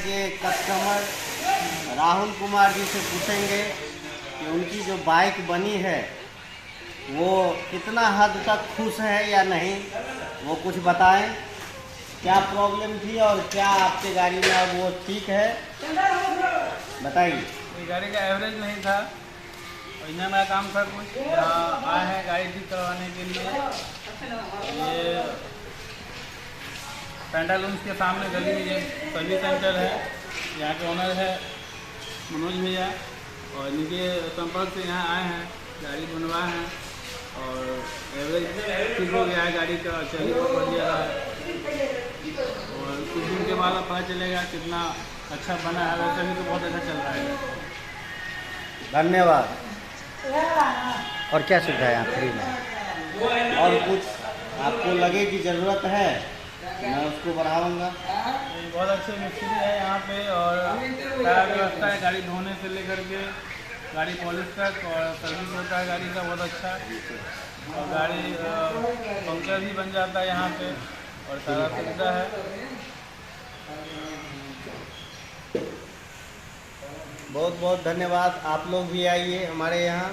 आज ये कस्टमर राहुल कुमार जी से पूछेंगे कि उनकी जो बाइक बनी है वो कितना हद तक खुश है या नहीं, वो कुछ बताएं। क्या प्रॉब्लम थी और क्या आपके गाड़ी में अब वो ठीक है, बताइए। ये गाड़ी का एवरेज नहीं था और इंजन का काम था कुछ। यहाँ आए हैं गाड़ी ठीक करवाने के लिए। ये पेंटालून्स के सामने गली में ये सर्विस सेंटर है। यहाँ के ओनर है मनोज भैया और इनके संपर्क से यहाँ आए हैं, गाड़ी बनवाए हैं और एवरेज ठीक हो गया है गाड़ी का, चलिए पकड़ लिया है और कुछ दिन के बाद पता चलेगा कितना अच्छा बना है। वैसे भी तो बहुत अच्छा चल रहा है। धन्यवाद। और क्या सुविधा है यहाँ फ्री में? और कुछ आपको लगे कि ज़रूरत है मैं उसको बढ़ाऊँगा। बहुत अच्छे मिस्त्री है यहाँ पे और सारा व्यवस्था है गाड़ी धोने से लेकर के गाड़ी पॉलिश तक, और सर्विस होता है गाड़ी का बहुत अच्छा, और गाड़ी पंक्चर भी बन जाता है यहाँ पे और सारा सुविधा है। बहुत बहुत धन्यवाद। आप लोग भी आइए हमारे यहाँ।